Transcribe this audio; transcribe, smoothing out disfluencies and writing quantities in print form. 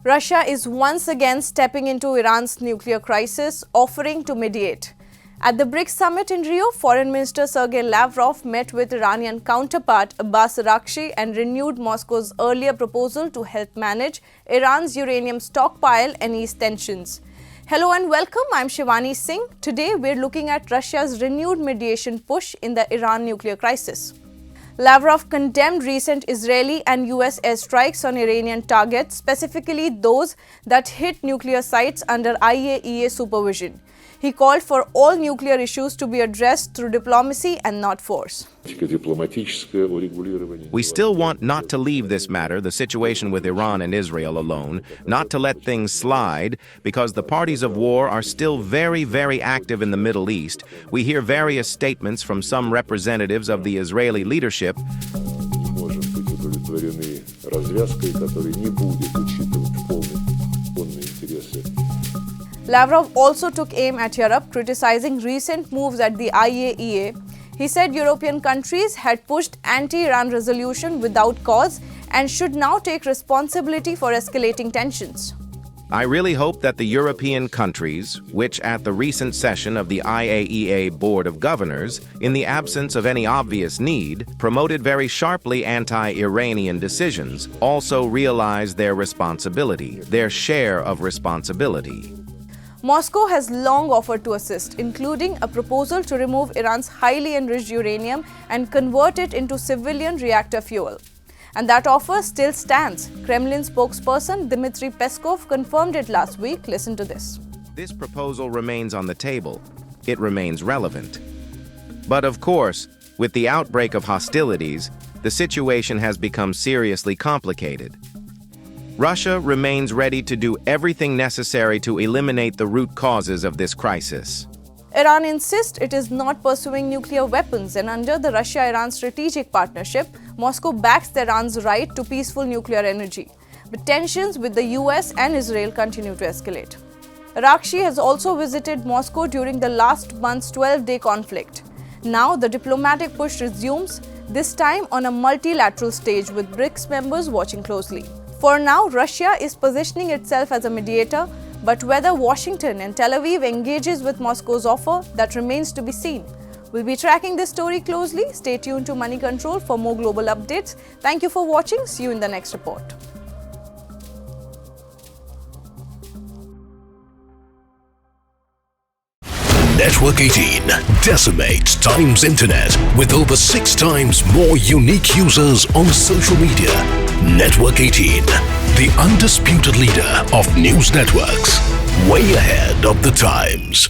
Russia is once again stepping into Iran's nuclear crisis, offering to mediate. At the BRICS summit in Rio, Foreign Minister Sergei Lavrov met with Iranian counterpart Abbas Araghchi and renewed Moscow's earlier proposal to help manage Iran's uranium stockpile and ease tensions. Hello and welcome, I'm Shivani Singh. Today we're looking at Russia's renewed mediation push in the Iran nuclear crisis. Lavrov condemned recent Israeli and U.S. airstrikes on Iranian targets, specifically those that hit nuclear sites under IAEA supervision. He called for all nuclear issues to be addressed through diplomacy and not force. We still want not to leave this matter, the situation with Iran and Israel alone, not to let things slide, because the parties of war are still very, very active in the Middle East. We hear various statements from some representatives of the Israeli leadership. Lavrov also took aim at Europe, criticizing recent moves at the IAEA. He said European countries had pushed anti-Iran resolution without cause and should now take responsibility for escalating tensions. I really hope that the European countries, which at the recent session of the IAEA Board of Governors, in the absence of any obvious need, promoted very sharply anti-Iranian decisions, also realize their responsibility, their share of responsibility. Moscow has long offered to assist, including a proposal to remove Iran's highly enriched uranium and convert it into civilian reactor fuel. And that offer still stands. Kremlin spokesperson Dmitry Peskov confirmed it last week. Listen to this. This proposal remains on the table. It remains relevant. But of course, with the outbreak of hostilities, the situation has become seriously complicated. Russia remains ready to do everything necessary to eliminate the root causes of this crisis. Iran insists it is not pursuing nuclear weapons, and under the Russia-Iran strategic partnership, Moscow backs Iran's right to peaceful nuclear energy. But tensions with the U.S. and Israel continue to escalate. Araghchi has also visited Moscow during the last month's 12-day conflict. Now the diplomatic push resumes, this time on a multilateral stage with BRICS members watching closely. For now, Russia is positioning itself as a mediator, but whether Washington and Tel Aviv engages with Moscow's offer, that remains to be seen. We'll be tracking this story closely. Stay tuned to Money Control for more global updates. Thank you for watching. See you in the next report. Network 18 decimates Times Internet with over 6 times more unique users on social media. Network 18, the undisputed leader of news networks, way ahead of the times.